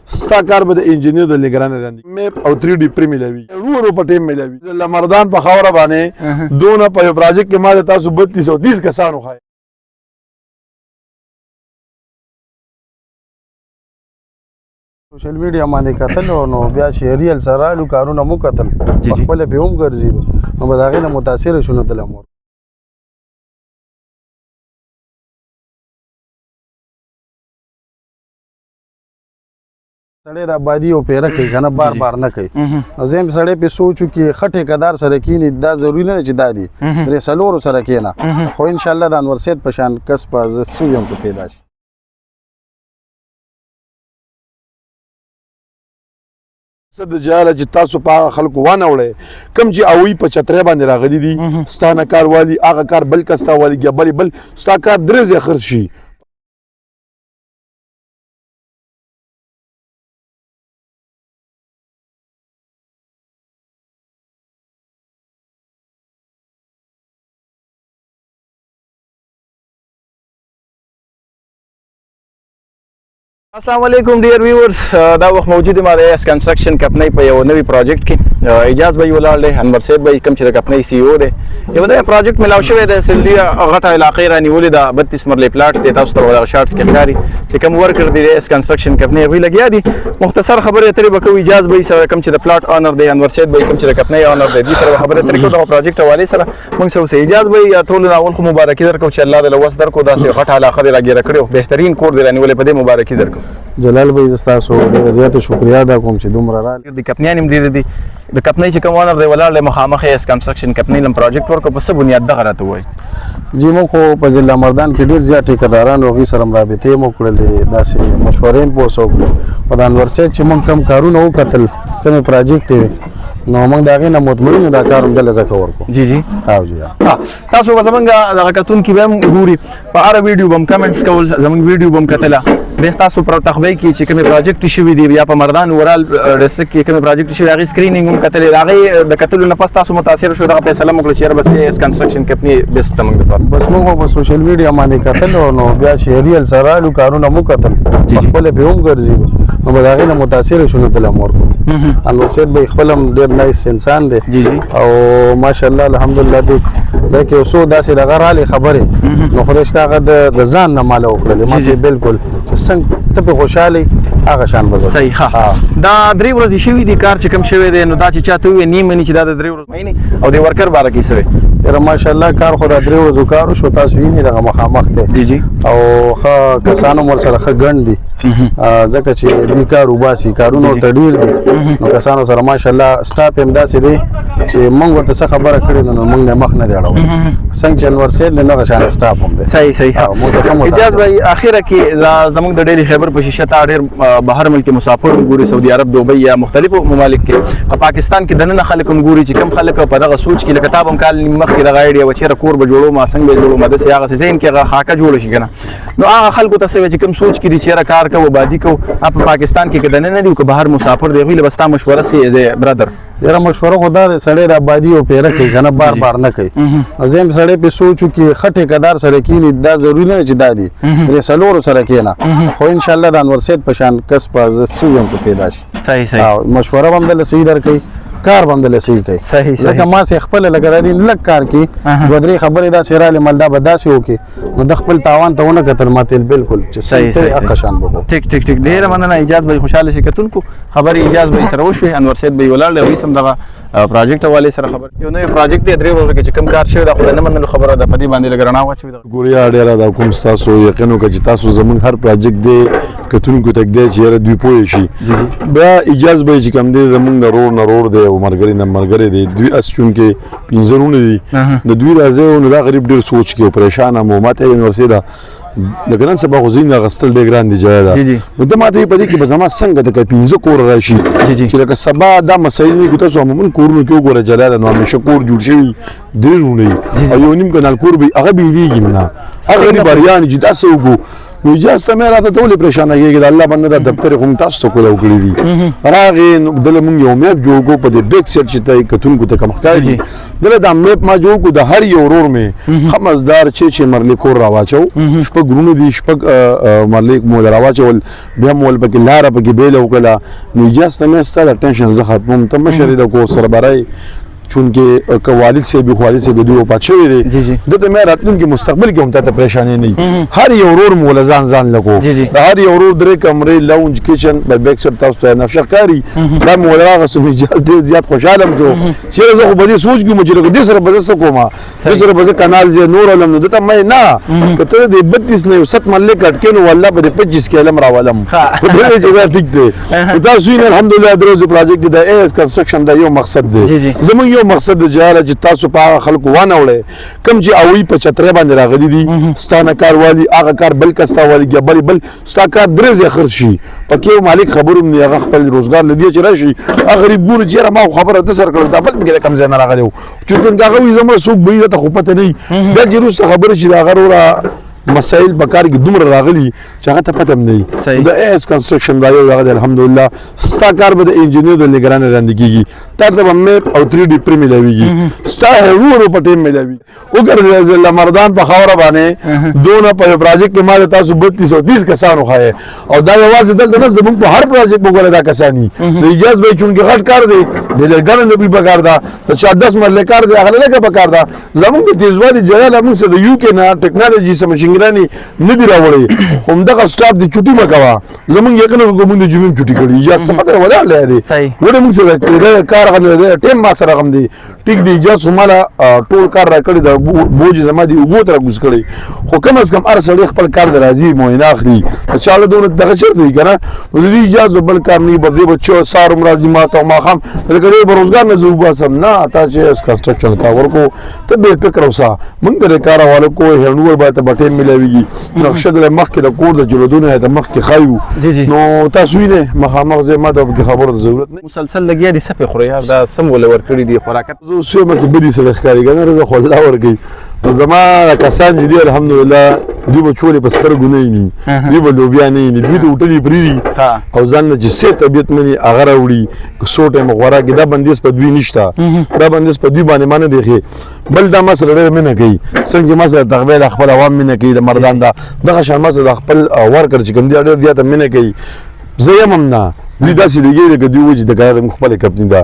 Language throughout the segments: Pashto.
ستا کار به د انجینیر د نگرانۍ لاندې میپ او 3D پرې ملاوي ورو په ټیم ملاوي لمردان په خاوره باندې دونه په یو پروجیکټ کې ما د تاسو 3230 کسانو خای سوشل میډیا باندې کتل نو بیا چې ریل سره لو کارونه مو کتل خپل به هم ګرځي نو به دا غي نه متاثر شونه د امور سړی د آبادي او پیره کوي کنه بار نه کوي نو زم سړی په سوچو کې خټه قدار سره کینی دا ضروری نه چې دادی درې سلور سره کینا خو ان شاء الله د انور سید پشان کس په سویم په پیدا شي صد جاله چې تاسو په خلکو وانه وړي کم چې اوی په چتره باندې راغلي دي ستانه کار والی هغه کار بل کستا والی بل ستا کار درځي خرڅ شي السلام علیکم ډیر ویورز دا وخت موجود ما د کنسټرکشن کمپنۍ په یو نوی پروجیکټ کې اجاز به ولاړ دی انور صاحب به کوم چې د کمپنۍ سی او دی یو دا پروجیکټ ملاو شوی د سلډي غټه علاقې را نیولې د 32 مرلې پلاټ دی تاسو ته ولا شارټس کې ښکاري چې کوم ورکر دی د کنسټرکشن کمپنۍ وی لګیا دي مختصر خبره ترې به کوي اجاز به سره کوم چې د پلاټ اونر دی انور صاحب به کوم چې د کمپنۍ اونر دی د سره خبره ترې کو د پروجیکټ حواله سره موږ سره اجاز به ټول اول خو مبارکي درکو چې الله دې لوس درکو داسې غټه علاقه دی راګیر کړو بهترین کور دی رانیولې په دې مبارکي درکو جلال بھائی تاسو ډیره زیاته شکریا ادا کوم چې دومره را د کمپنۍ نیم دی د کمپنۍ چې کوم اونر دی ولاړ مخامخ اس کنسټرکشن کمپنۍ لم پروجیکټ ورکو په څه بنیاد دغه راته وای جی مو خو په ضلع مردان کې ډیر زیات ټیکداران او غي سره رابطې مو کړلې داسې مشورې په وسو په انور سید چې مونږ کم کارونه وکتل کوم پروجیکټ نو موږ دا غي نه مطمئن دا کار هم دلته زکه ورکو جی جی او جی تاسو به زمونږ دغه کتون کې به ګوري په هر ویډیو بم کمنټس کول زمونږ ویډیو بم کتله به تاسو پر تخبئ کې چې کوم پروجیکټ شوی دی یا په مردان اورال ډسټریکټ کې کوم پروجیکټ شوی هغه سکرینینګ هم کتل هغه د کتلو نه پس تاسو متاثر شو دغه فیصله مو کړل چې بس اس کنسټرکشن کمپنۍ بیسټ تمنګ د بس موږ په سوشل میډیا باندې کتل نو بیا چې ریل سره لو کارونه مو کتل خپل به هم ګرځي نو به دا غي نه متاثر شونه د امور انور سید به خپل ډیر نایس انسان دی او ماشاءالله الحمدلله دې دا کې اوسو داسې د غراله خبره نو خدای شته د ځان نه مال وکړل ما چې بالکل چې څنګه ته په خوشاله هغه شان بزو صحیح ها دا درې ورځې شوی دی کار چې کوم شوی دی نو دا چې چاته وي نیم منی چې دا د درې ورځې مې او د ورکر باره کې سره یاره ماشاءالله کار خو دا درې ورځې کار شو تاسو یې نه دغه مخامخ ته جی او ښه کسانو مر سره ښه ګڼ دي ځکه چې دې کار وباسي کارونه ته ډیر دي نو کسانو سره ماشاءالله سټاپ هم داسې دی چې موږ ورته څه خبره کړې نو موږ نه مخ نه دی اړو څنګه چې انور سید نه غشان سټاپ هم دی صحیح اجازه به اخره کې زموږ د ډیری خیبر په شیشه ته ډیر بهر ملک مسافر ګوري سعودي عرب دوبۍ یا مختلفو ممالک کې په پاکستان کې دنه خلک ګوري چې کم خلک په دغه سوچ کې لکه تابم کال مخ کې دغه ایډیا و چې کور به جوړو ما څنګه به جوړو مده سیاغه زین کې خاکه جوړ شي کنه نو هغه خلکو ته چې کم سوچ کې چې کار کوي آبادی کو په پاکستان کې دنه نه دی که بهر مسافر دی ویل بستا مشوره سي ایز برادر یاره مشوره خدا دې سړی د آبادی او پیره کوي کنه بار نه کوي زم سړی په سوچو کې خټه قدار سره کینی دا ضروری نه چې دادی درې سلور سره کینا خو ان شاء الله د انور سید پشان کس په سویم په پیدا شي صحیح مشوره هم د صحیح در کوي کار باندې لسی کوي صحیح لکه ما سه خپل لګرا دي لک کار کی ودري خبره دا سیراله ملدا بداسي وکي نو د خپل تاوان ته ونه کتل ماته بالکل چې صحیح اقشان بو ټیک ډیر مننه اجازه به خوشاله شي کتونکو خبري اجازه به سره وشوي انور سید به ولاړ وي سم دغه پروجیکټ حواله سره خبر یو نوې پروجیکټ دی درې ورځې چې کم کار شوی دا خو نه منلو خبره ده په دې باندې لګرنا واچوي ګوریا ډیر دا کوم تاسو یقین وکړئ چې تاسو زمون هر پروجیکټ دی کتونکو تک دی چې دوی پوي شي بیا اجازه به چې کم دی زمون نرور دی او مرګري نه مرګري دی دوی اسچون کې پینځرونه دي د دوی راځي نو دا غریب ډیر سوچ کې پریشان مو ماته یونیورسيټي د ګران سبا غوزین غستل ډیر ګران دی جایدا نو د ماته په دې کې به زما څنګه د پینځه کور راشي چې لکه سبا دا مسایل نه کوته عموما کورونو کې وګوره جلال نو همیشه کور جوړ شي ډیرونه او یو نیم کنال کور به هغه به دیږي نه هغه بریان چې تاسو وګو نو اجازه ته مې راته ته ولې پریشانه کېږي د الله بنده دا دفتر خو مې تاسو ته کولی وکړي دي راغې نو دله مونږ یو میپ جوړ کړو په دې بیک سایډ چې ته کتونکو ته کوم ښکاري دله دا میپ ما جوړ کړو د هر یو ورور مې ښه مزدار چې مرلې کور راواچو شپږ ګرونه دي شپږ مرلې مو راواچول بیا مو ول پکې لاره پکې بیله وکړه نو اجازه ته مې ستا د ټینشن زه ختموم ته مشر د کور سربرای چونکه که والد سے بھی خالد سے بھی دوی وفات شوی دی دته مې راتلونکي مستقبل کې هم ته پریشانی نه هر یو ورور مول ځان لګو د هر یو ورور درې کمرې لاونج کچن بل بیک سر تاسو ته نقشه کاری دا مول راغه سمې ډیر زیات خوشاله یم چې زه خو به سوچ کوم چې د سره بزه کومه د سره بزه کانال زه نور علم نو دته مې نه کته د 32 نه 7 ملک کټ کینو والله به 25 کې علم راولم په دې چې دا ټیک دی تاسو یې الحمدلله دروازه پروجیکټ د ایس کنسټرکشن دا یو مقصد دی زموږ مقصد جاره چې تاسو په خلکو وانه وړي کم چې اوی په چتره باندې راغلي دي ستانه کاروالی هغه کار بل کستا والی بل ستا کار درې خرج شي پکې مالک خبروم نه هغه خپل روزګار لدی چې راشي هغه غریبونه چې ما خبره د سر کړو دا بل کې کم ځای نه راغلی چې هغه وي زموږ سوق به ته خو پته نه دا چې روس خبره چې دا غره مسائل بکار کې دومره راغلي چې هغه ته پته نه د ایس کنسټرکشن دا یو هغه الحمدلله ستا کار به د انجینیر د نگران لاندې کیږي تر د میپ او 3D پرې ملاويږي ستا هرو په ټیم ملاوي وګرځي زله مردان په خاور باندې دونه په پروجیکټ کې ما تاسو 3230 کسانو خای او دا یوازې دلته نه زموږ په هر پروجیکټ وګوره دا کسانی د اجازه به چونګه غټ کار دی د لګان نه به پکار دا چې 10 مرله کار دی هغه لګه پکار دا زموږ د تیزوالي جلال موږ سره یو کې نه ټیکنالوژي سم شنګراني نه دی راوړي هم دغه سټاف د چټي مکوا زموږ یقین کوم د جمعې چټي کړي اجازه پته ولا لري وړه موږ سره کار غنه ټیم ما سره غم دی ټیک دی اجازه مالا ټول کار را کړی د بوج زما دی وګو تر غوس کړي خو کم از کم ار سړی خپل کار درازي موینه اخلي چاله دونه دغه چر دی کنه نو دې اجازه بل کار نه بده بچو سار مرضی ما ته ما خام لکه به روزګار نه زو باسم نه تا چې اس کنسټرکشن کا ورکو ته به فکر وسا موږ د کار والو کو هنور به ته بټه ملويږي نقشه د مخ کې د کور د جلودونه د مخ کې خایو نو تاسو یې مخامخ زه ما د خبره ضرورت نه مسلسل لګیا دي سپه خوري یار دا سم ول ور کړی دي خوراکت زه سوی مې بدی سره ښکاری کنه رضا خو الله ورګي نو زما کسان چې دي الحمدلله دوی به چولې په سترګو نه دوی به لوبیا نه دوی د وټلې پری او ځان چې سه طبيعت مني هغه راوړي سوټه مغورا کې دا بندیز په دوی نشته دا بندیز په دوی باندې مانه دیخي بل دا مسله ډېر منه کوي څنګه مسله تغویل خپل عوام منه کوي د مردان دا دغه شان مسله خپل ورکر چې کوم دی ډېر زیاته منه کوي زه یم نه دوی داسې لګي لکه دوی وجه د کاغذ خپل کپتین دا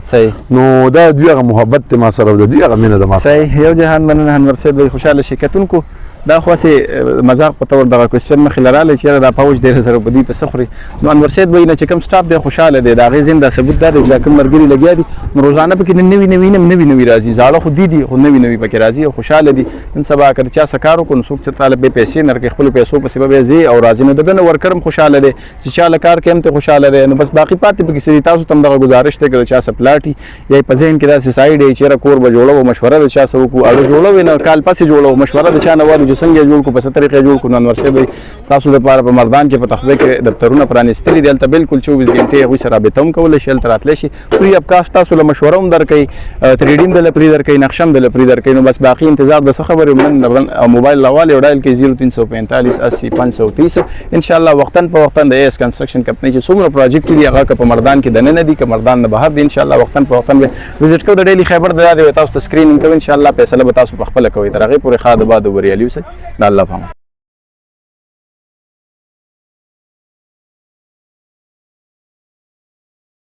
نو دا دوی هغه محبت ما سره د دوی هغه مینه د ما صحیح یو جهان مننه انور صاحب به خوشاله شرکتونکو دا خو سه مزاق په تور دغه کوېسچن مخې لراله چې دا پاوج ډېر سره په دې په سخري نو انور صاحب وایي چې کوم سټاف دی خوشاله دی دا غي زنده ثبوت دا چې کوم مرګري لګیا دي روزانه پکې نوی راځي زاړه خو دي خو نوی پکې راځي او خوشاله دي نن سبا کړه چا سکارو کو نو څوک چې طالب به پیسې نرکې خپل پیسو په سبب زی او راځي نو دغه ورکرم خوشاله دي چې چا کار کوي ته خوشاله دي نو بس باقي پاتې پکې سړي تاسو تم دغه گزارش ته کړو چا سپلاټي یا په ذهن کې دا سایډ یې چیرې کور به جوړو مشوره د چا سره کو اړه جوړو نه کال پسې جوړو مشوره د چا نه وایي چې څنګه جوړ کو په طریقې جوړ کو انور صاحب تاسو د پاره په مردان کې په تخته کې دفترونه پرانستلي دي البته بالکل 24 غنټې هغه سره به تم کول شي تر اتل شي پری اب کاست تاسو له مشوره هم درکې 3D د لپاره درکې نقشم د لپاره درکې نو بس باقي انتظار د خبرې من موبایل لواله ډایل کې 0345 80 530 ان شاء الله وختن په وختن د ایس کنسټرکشن کمپنی چې څومره پروجیکټ دی هغه په مردان کې دنه نه دي که مردان نه بهر دي ان شاء الله وختن په وختن وزټ کو د ډیلی خیبر د تاسو سکرینینګ کوي ان شاء الله فیصله به تاسو په خپل کوي ترغه پورې خاطر بعد وریالیو سه الله فهم